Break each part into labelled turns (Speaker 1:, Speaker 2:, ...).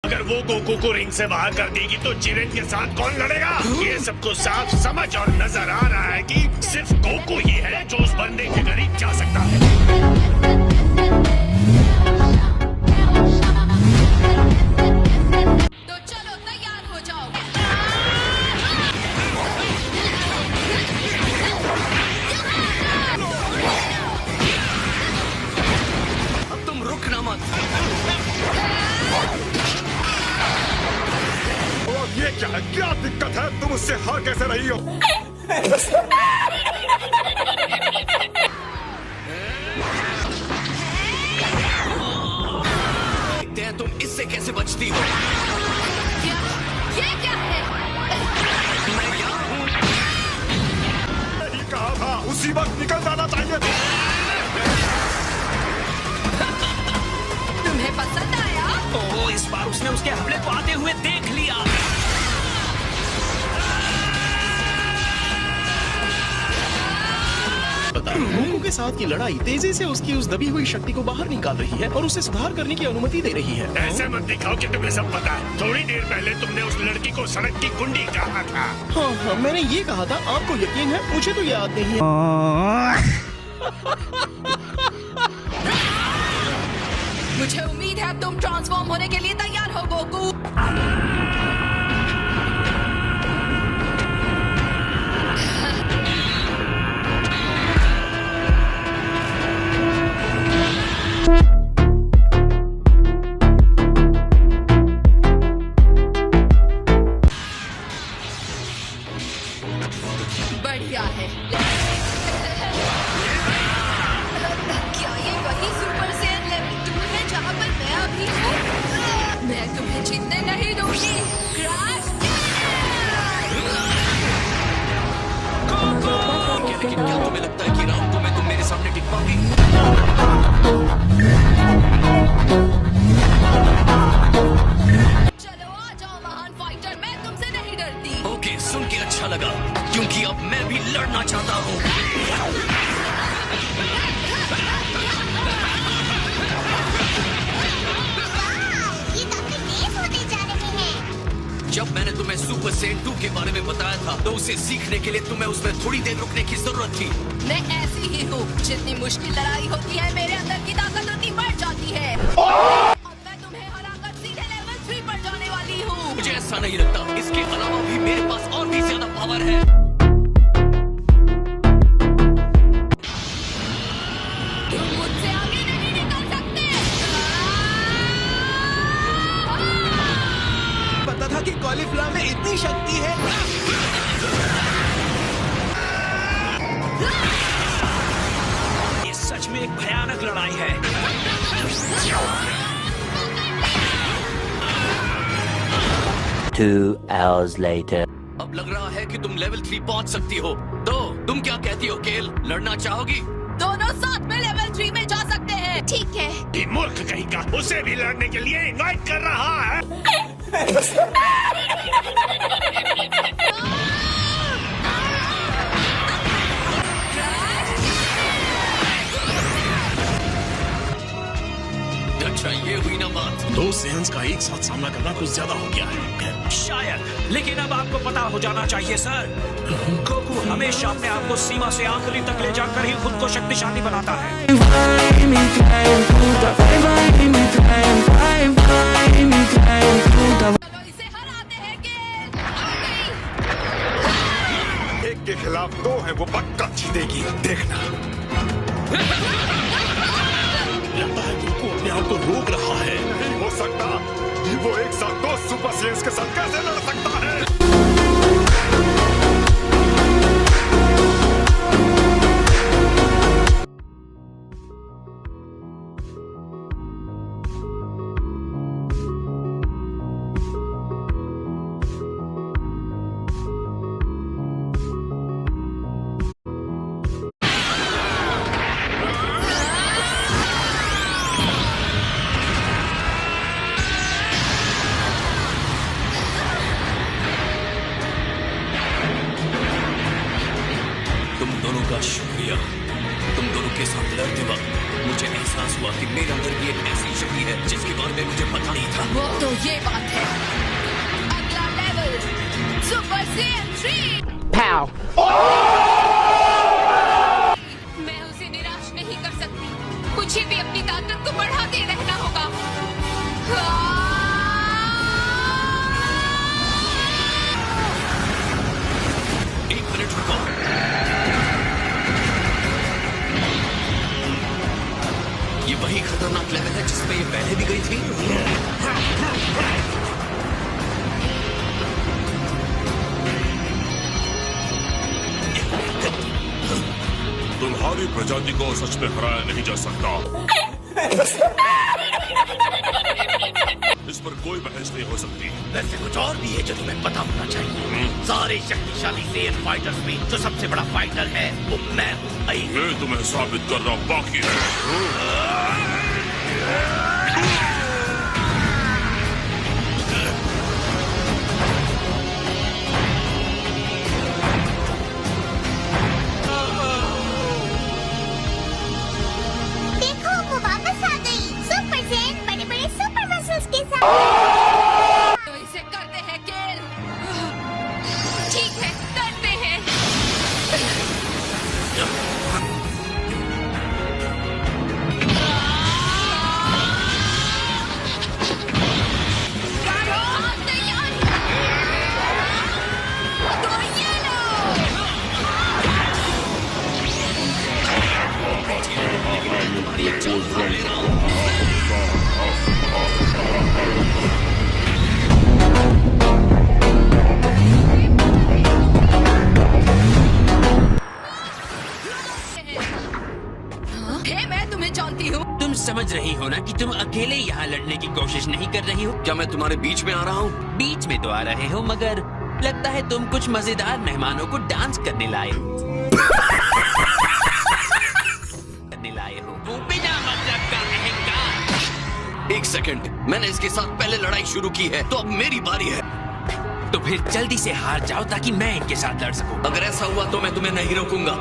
Speaker 1: अगर वो गोकू को रिंग से बाहर कर देगी तो जिरेन के साथ कौन लड़ेगा? ये सबको साफ समझ और नजर आ रहा है कि सिर्फ गोकू ही है जो उस बंदे के करीब जा सकता है।
Speaker 2: तो चलो तैयार हो जाओ।
Speaker 3: अब तुम रुकना मत।
Speaker 1: ये क्या है? क्या दिक्कत है? तुम उससे हार कैसे रही हो?
Speaker 3: देखते हैं तुम इससे कैसे बचती हो।
Speaker 2: क्या? ये क्या है?
Speaker 3: मैं यहाँ हूँ।
Speaker 1: नहीं कहा था, उसी वक्त निकल जाना चाहिए था।
Speaker 2: तुम्हें पसंद आया?
Speaker 3: ओह, इस बार उसने उसके हमले को आते हुए देख लिया।
Speaker 4: गोकू के साथ की लड़ाई तेजी से उसकी उस दबी हुई शक्ति को बाहर निकाल रही है और उसे सुधार करने की अनुमति दे रही है।
Speaker 1: ऐसे मत दिखाओ कि तुम्हें सब पता है। थोड़ी देर पहले तुमने उस लड़की को सड़क की कुंडी कहा था।
Speaker 4: हाँ, मैंने ये कहा था। आपको यकीन है? मुझे तो याद नहीं है।
Speaker 2: मुझे उम्मीद है अब तुम ट्रांसफॉर्म होने के लिए तैयार हो गोकू। बढ़िया है। क्या ये वही सुपर सैयन लेवल 2 है जहाँ पर मैं अभी हूँ? मैं तुम्हें जीतने नहीं दूंगी। क्रैश!
Speaker 3: लेकिन क्या तुम्हें लगता है कि राउंड को मैं तुम मेरे सामने टिक पाओगी?
Speaker 2: चलो आ जाओ महान फाइटर, मैं तुमसे नहीं डरती।
Speaker 3: ओके, सुन के अच्छा लगा क्योंकि अब मैं भी लड़ना चाहता हूँ।
Speaker 5: ये काफी तेज होते जा रहे हैं।
Speaker 3: जब मैंने तुम्हें सुपर सैयन 2 के बारे में बताया था तो उसे सीखने के लिए तुम्हें उसमें थोड़ी देर रुकने की जरूरत थी।
Speaker 2: मैं ऐसी ही हूँ। जितनी मुश्किल लड़ाई होती है मेरे अंदर की ताकत उतनी बढ़ जाती है। अब मैं तुम्हें हराकर सीधे लेवल 3 पर जाने वाली हूँ।
Speaker 3: मुझे ऐसा नहीं लगता। इसके अलावा भी मेरे पास और भी ज्यादा पावर है।
Speaker 2: तुम मुझसे आगे नहीं निकल सकते।
Speaker 4: पता था कि कॉलीफ्लावर में इतनी शक्ति है।
Speaker 3: ये सच में एक भयानक लड़ाई है।
Speaker 6: 2 hours later.
Speaker 3: अब लग रहा है कि तुम लेवल 3 पहुंच सकती हो। तो तुम क्या कहती हो केल? लड़ना चाहोगी?
Speaker 2: दोनों साथ में लेवल 3 में जा सकते हैं।
Speaker 5: ठीक है।
Speaker 1: ये मूर्ख कहीं का उसे भी लड़ने के लिए इनवाइट कर रहा है।
Speaker 3: अच्छा, ये हुई ना बात।
Speaker 4: 2 सेयन्स का एक साथ सामना करना कुछ ज्यादा हो गया है।
Speaker 7: शायद, लेकिन अब आपको पता हो जाना चाहिए सर, गोकू हमेशा अपने आप को सीमा से आखिरी तक ले जाकर ही खुद को शक्तिशाली बनाता है।
Speaker 2: चलो इसे हराते हैं गेल। आ गई।
Speaker 1: एक के खिलाफ 2 है, वो पक्का जीतेगी, देखना।
Speaker 4: लगता है गोकू अपने आप को रोक रहा है।
Speaker 1: नहीं हो सकता। वो एक साथ 2 सुपर सैयन्स के साथ कैसे लड़ सकता है?
Speaker 3: का शुक्रिया। तुम दोनों के साथ लड़ते वक्त मुझे एहसास हुआ कि मेरे अंदर भी एक ऐसी शक्ति है जिसके बारे में मुझे पता नहीं था।
Speaker 2: वो तो ये बात है। अगला लेवल सुपर सैयन 3। मैं उसे निराश नहीं कर सकती, मुझे भी अपनी ताकत को बढ़ाते रहना होगा।
Speaker 3: एक मिनट रुको। ये वही खतरनाक लेवल है जिसमें ये पहले भी गई थी।
Speaker 1: तुम्हारी प्रजाति को सच में हराया नहीं जा सकता। इस पर कोई बहस नहीं हो सकती।
Speaker 6: वैसे कुछ और भी है जो तुम्हें पता होना चाहिए। सारे शक्तिशाली सेयन फाइटर्स में जो सबसे बड़ा फाइटर है वो मैं हूँ।
Speaker 1: ये तुम्हें साबित करना बाकी है।
Speaker 5: देखो वो वापस आ गई। सुपर सैयन बड़े बड़े सुपर मसल्स के साथ।
Speaker 2: तो इसे करते हैं केल। ठीक है, करते हैं। तैयार। तो ये लो।
Speaker 3: तुम्हारी एक चाल भाग ले रहा हूँ।
Speaker 2: हे, मैं तुम्हें जानती हूँ।
Speaker 8: तुम समझ रही हो ना कि तुम अकेले यहाँ लड़ने की कोशिश नहीं कर रही हो।
Speaker 3: क्या मैं तुम्हारे बीच में आ रहा हूँ?
Speaker 8: बीच में तो आ रहे हो, मगर लगता है तुम कुछ मजेदार मेहमानों को डांस करने लाए हो। वो बिना मतलब का अहंकार।
Speaker 3: एक सेकंड, मैंने इसके साथ पहले लड़ाई शुरू की है, तो अब मेरी बारी है।
Speaker 8: तो फिर जल्दी से हार जाओ ताकि मैं इनके साथ लड़ सकूं।
Speaker 3: अगर ऐसा हुआ तो मैं तुम्हें नहीं रोकूंगा।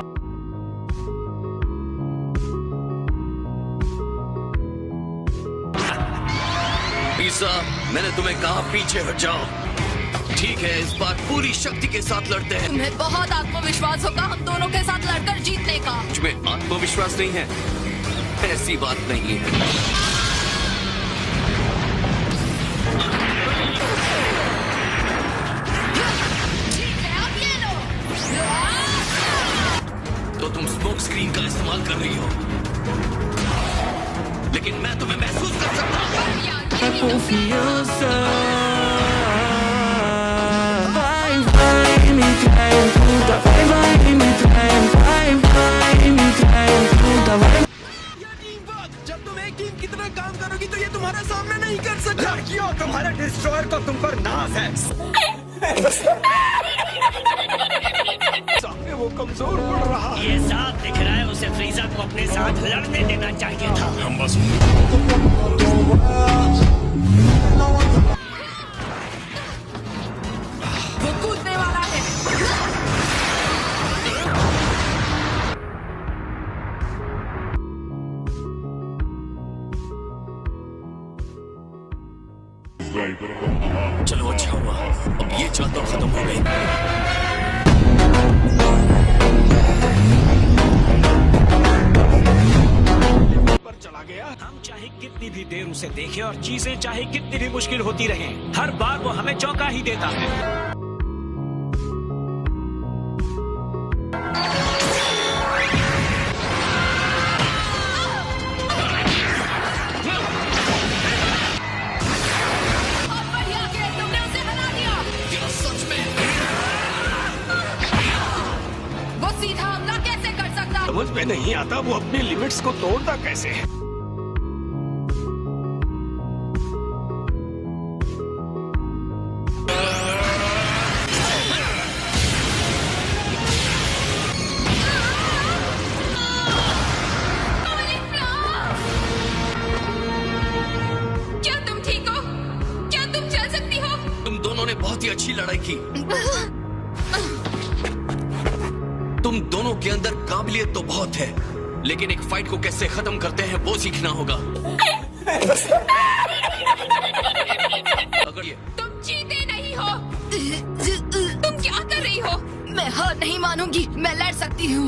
Speaker 3: पिज़्ज़ा, मैंने तुम्हें कहा पीछे हट जाओ। ठीक है, इस बार पूरी शक्ति के साथ लड़ते हैं।
Speaker 2: तुम्हें बहुत आत्मविश्वास होगा हम दोनों के साथ लड़कर जीतने का।
Speaker 3: मुझ में आत्मविश्वास नहीं है, ऐसी बात नहीं है।
Speaker 2: ठीक है, अब ये लो।
Speaker 3: तो तुम स्मोक स्क्रीन का इस्तेमाल कर रही हो, लेकिन मैं तुम्हें महसूस कर सकता हूँ।
Speaker 4: जब तुम एक टीम की तरह काम करोगी तो ये तुम्हारा सामना नहीं कर सकता।
Speaker 6: लड़कियों, तुम्हारे डिस्ट्रॉयर को तुम पर नाज है।
Speaker 4: सामने वो कमजोर पड़ रहा है।
Speaker 7: ये साफ दिख रहा है उसे फ्रीजा को अपने साथ लड़ने देना चाहिए था।
Speaker 1: हम बस
Speaker 2: वो कूदने वाला है।
Speaker 3: चलो अच्छा हुआ, अब ये चाल तो खत्म हो गई।
Speaker 4: पर चला गया।
Speaker 7: हम चाहे कितनी भी देर उसे देखें और चीजें चाहे कितनी भी मुश्किल होती रहें, हर बार वो हमें चौंका ही देता है।
Speaker 2: बहुत बढ़िया खेल, तुमने उसे हरा दिया।
Speaker 3: क्या सच में?
Speaker 2: वो सीधा हमला कैसे कर सकता?
Speaker 4: समझ में नहीं आता वो अपनी लिमिट्स को तोड़ता कैसे है।
Speaker 2: क्या तुम ठीक हो? क्या तुम चल सकती हो?
Speaker 3: तुम दोनों ने बहुत ही अच्छी लड़ाई की। तुम दोनों के अंदर काबिलियत तो बहुत है, लेकिन एक फाइट को कैसे खत्म करते हैं वो सीखना होगा। अगर पकड़िए।
Speaker 2: तुम जीते नहीं हो। तुम क्या कर रही हो? मैं हार नहीं मानूंगी। मैं लड़ सकती हूँ।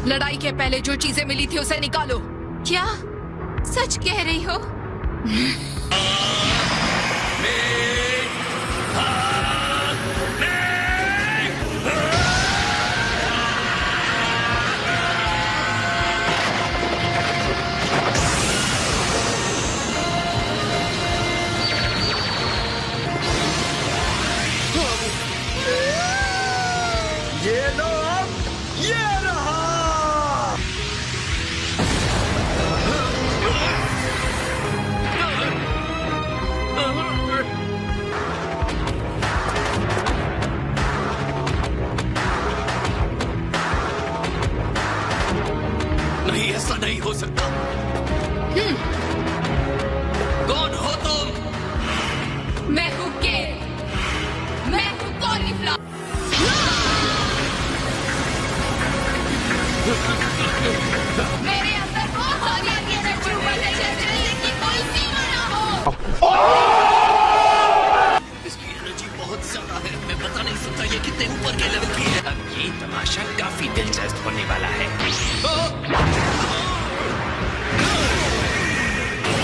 Speaker 2: लड़ाई के पहले जो चीजें मिली थी उसे निकालो। क्या सच कह रही हो?
Speaker 1: ये लो अब, ये रहा।
Speaker 3: नहीं, ऐसा नहीं हो सकता। कौन हो तुम?
Speaker 2: मैं हूँ के। मैं हूँ कॉलीफ्लावर। मेरे अंदर बहुत सारी एनर्जी बढ़ने चाहिए कि कोई सीमा ना हो।
Speaker 3: इसकी एनर्जी बहुत ज्यादा है। मैं बता नहीं सकता ये कितने ऊपर के लेवल की है।
Speaker 7: अब ये तमाशा काफी दिलचस्प होने वाला है।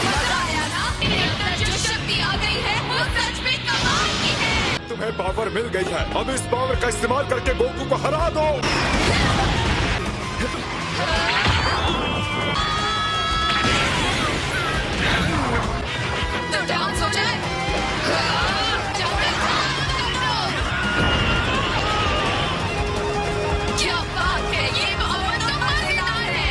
Speaker 2: मजा आया ना? मेरे अंदर जो शक्ति आ गई है वो सच में कमाल की है।
Speaker 9: तुम्हें पावर मिल गई है, अब इस पावर का इस्तेमाल करके गोकू को हरा दो।
Speaker 2: तो डांस हो जाए। क्या बात है, ये माहौल तो मजेदार है।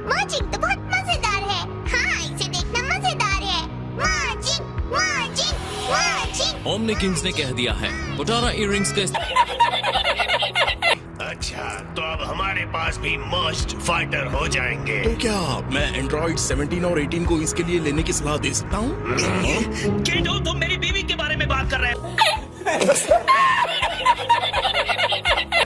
Speaker 5: मर्जिंग तो बहुत मजेदार है। हाँ, इसे देखना मजेदार है। Merging, merging, merging.
Speaker 3: Omni Kings ने कह दिया है पोटारा इयररिंग्स का
Speaker 1: अच्छा, तो अब हमारे पास भी मर्ज्ड फाइटर हो जाएंगे।
Speaker 4: तो क्या मैं एंड्रॉइड 17 और 18 को इसके लिए लेने की सलाह दे सकता हूँ?
Speaker 7: केटो, तुम मेरी बीवी के बारे में बात कर रहे हो।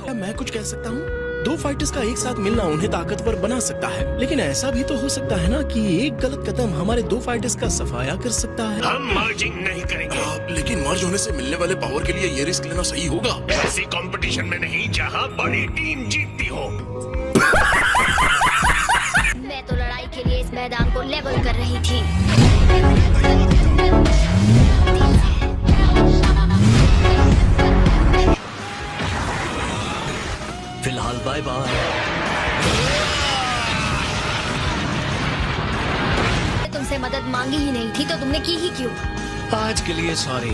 Speaker 4: क्या मैं कुछ कह सकता हूँ? दो फाइटर्स का एक साथ मिलना उन्हें ताकतवर बना सकता है, लेकिन ऐसा भी तो हो सकता है ना कि एक गलत कदम हमारे दो फाइटर्स का सफाया कर सकता है।
Speaker 1: हम मर्जिंग नहीं करेंगे।
Speaker 4: लेकिन मर्ज होने से मिलने वाले पावर के लिए ये रिस्क लेना सही होगा।
Speaker 1: ऐसी कंपटीशन में नहीं जहाँ बड़ी टीम जीतती हो।
Speaker 5: मैं तो लड़ाई के लिए इस मैदान को लेवल कर रही थी।
Speaker 3: फिलहाल बाय बाय।
Speaker 5: तुमसे मदद मांगी ही नहीं थी तो तुमने की ही क्यों?
Speaker 7: आज के लिए सॉरी।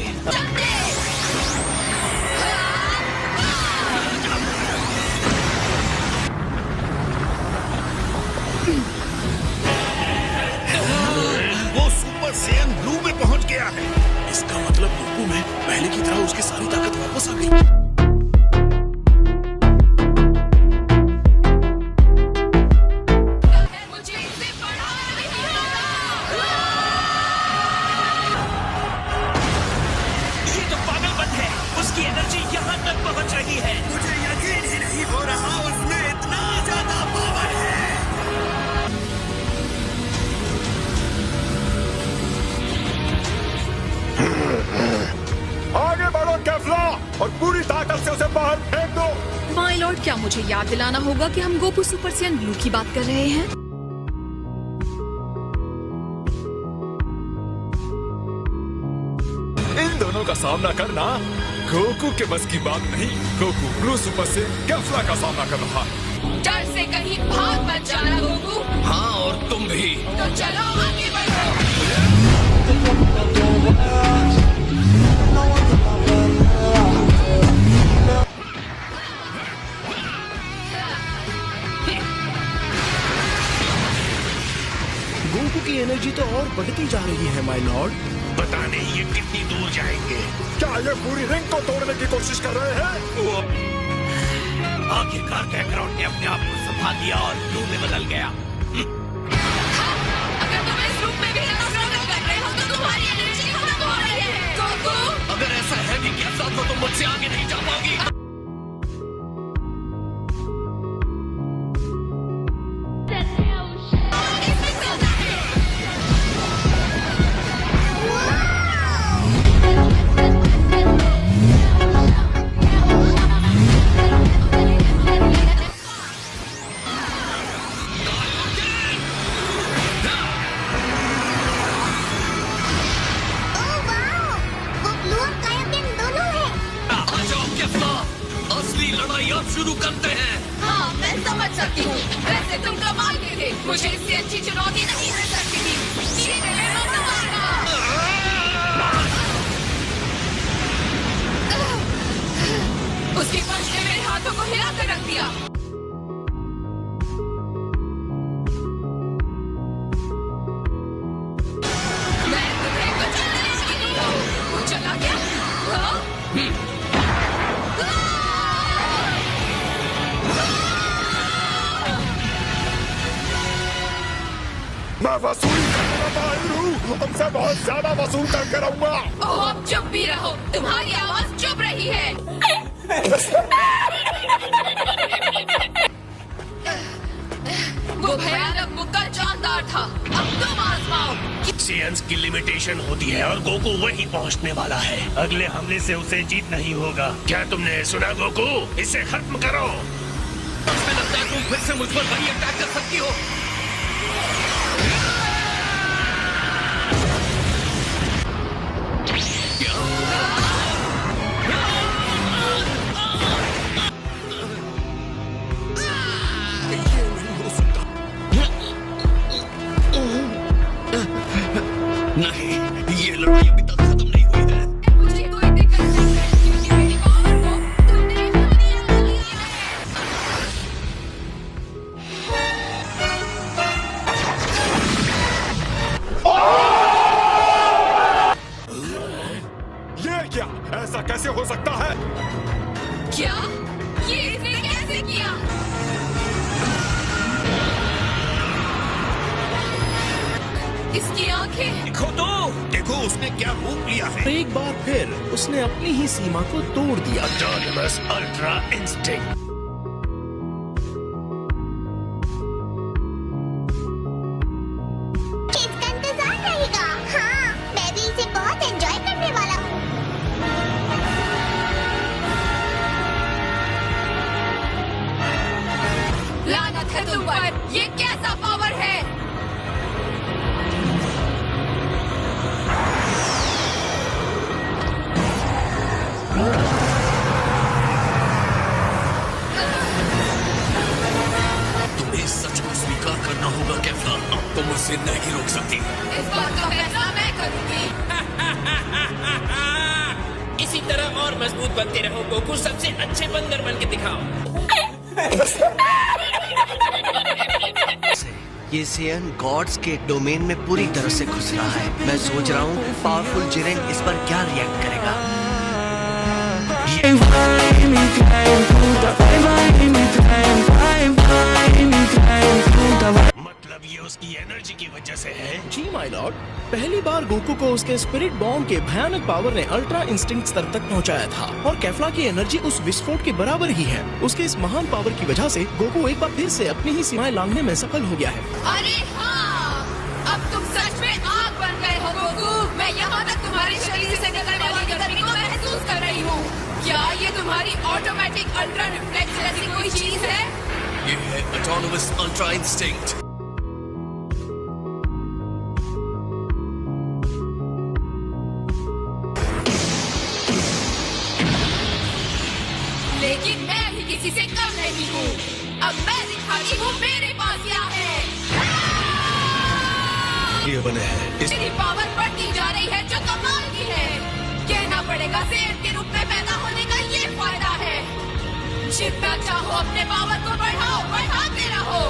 Speaker 1: वो सुपर सैयन ब्लू में पहुंच गया है।
Speaker 4: इसका मतलब गोकू में पहले की तरह उसकी सारी ताकत वापस आ गई।
Speaker 2: मुझे इसे बढ़ाना नहीं होगा।
Speaker 7: ये तो पागलपन है। उसकी एनर्जी यहाँ तक पहुँच रही है।
Speaker 1: मुझे यकीन ही नहीं हो रहा उसमें इतना ज्यादा पावर है।
Speaker 9: आगे बढ़ो कैफ्ला और पूरी ताकत से उसे बाहर फेंक दो।
Speaker 2: माय लॉर्ड, क्या मुझे याद दिलाना होगा कि हम गोकू सुपर सैयन ब्लू की बात कर रहे हैं?
Speaker 9: इन दोनों का सामना करना गोकू के बस की बात नहीं। गोकू ब्लू सुपर से कैफ्ला का सामना कर रहा है।
Speaker 2: डर से कहीं भाग मत जाना गोकू।
Speaker 3: हाँ, और तुम भी।
Speaker 2: तो चलो आगे बढ़ो।
Speaker 4: गोकू की एनर्जी तो और बढ़ती जा रही है माय लॉर्ड।
Speaker 1: पता नहीं ये कितनी दूर जाएंगे।
Speaker 9: क्या ये पूरी रिंग को तोड़ने की कोशिश कर रहे हैं?
Speaker 6: आखिरकार बैकग्राउंड ने अपने आप को संभाल लिया और ब्लू में बदल गया।
Speaker 2: अगर तुम इस रूप में भी स्ट्रगल कर रहे हो तो तुम्हारी एनर्जी खत्म हो रही है गोकू।
Speaker 3: अगर ऐसा है भी क्या साथ तो तुम मुझसे आगे नहीं जा पाओगी। अब शुरू करते हैं।
Speaker 2: हाँ, मैं समझ सकती हूँ। वैसे तुम कमाल के थे। मुझे इससे अच्छी चुनौती नहीं मिल सकती थी। ये मेरा तुम्हारा। उसके पंच ने मेरे हाथों को हिला कर रख दिया। मैं तुम्हें कुछ नहीं दूंगा। वो चला गया। हाँ?
Speaker 9: मैं वसूल करने का माहिर हूँ, तुमसे बहुत ज्यादा वसूल करके रहूंगा।
Speaker 2: ओह, अब चुप भी रहो। तुम्हारी आवाज चुप रही है। वो भयानक मुक्का जानदार था। अब तुम आजमाओ।
Speaker 1: सेयंस की लिमिटेशन होती है और गोकू वहीं पहुंचने वाला है। अगले हमले से उसे जीत नहीं होगा। क्या तुमने सुना गोकू? इसे खत्म करो।
Speaker 3: मुझे लगता है तुम फिर से मुझ पर वही अटैक कर सकती हो। नहीं, ये लड़ाई अभी तक खत्म नहीं हुई है।
Speaker 2: मुझे कोई दिक्कत नहीं है, क्योंकि मेरी पावर को तुमने खा लिया है।
Speaker 9: ये क्या? ऐसा कैसे हो सकता है?
Speaker 2: क्या? ये इसने कैसे किया? इसकी आंखें।
Speaker 6: देखो उसने क्या रूप लिया है।
Speaker 4: एक बार फिर उसने अपनी ही सीमा को तोड़ दिया।
Speaker 1: Autonomous ultra instinct.
Speaker 5: इसका इंतजार रहेगा। हाँ, मैं भी इसे बहुत एंजॉय करने वाला हूँ।
Speaker 2: लानत है तुम पर। ये कैसा पावर है?
Speaker 3: तुम्हें सच को स्वीकार करना होगा कैफला। अब तुम मुझसे नहीं रोक सकती।
Speaker 2: इस बात का फैसला मैं करूंगी।
Speaker 8: इसी तरह और मजबूत बनते रहो गोकू। सबसे अच्छे बंदर बन के दिखाओ।
Speaker 10: ये सेयन गॉड्स के डोमेन में पूरी तरह से घुस रहा है। मैं सोच रहा हूँ पावरफुल जिरेन इस पर क्या रिएक्ट करेगा।
Speaker 1: मतलब ये उसकी एनर्जी की वजह से है।
Speaker 4: जी माय लॉर्ड, पहली बार गोकू को उसके स्पिरिट बॉम्ब के भयानक पावर ने अल्ट्रा इंस्टिंक्ट स्तर तक पहुंचाया था और कैफला की एनर्जी उस विस्फोट के बराबर ही है। उसके इस महान पावर की वजह से गोकू एक बार फिर से अपनी ही सीमाएं लांघने में सफल हो गया है।
Speaker 2: अरे हाँ, अब तुम सच में आग बन गए हो गोकू। मैं यहाँ तक तुम्हारे शरीर से निकलने वाली गर्मी को महसूस कर रही हूँ। क्या ये तुम्हारी ऑटोमेटिक अल्ट्रा रिफ्लेक्स जैसी कोई चीज है?
Speaker 3: ये है ऑटोनमस अल्ट्रा इंस्टिंक्ट।
Speaker 2: लेकिन मैं भी किसी से कम नहीं हूँ। अब मैं दिखाती हूँ मेरे पास क्या है।
Speaker 1: ये बने हैं।
Speaker 2: मेरी पावर बढ़ती जा रही है जो कमाल की है। कहना पड़ेगा सेठ के रूप में पैदा होने का ये फायदा है। जितना चाहो अपने पावर को बढ़ाओ, बढ़ाते रहो।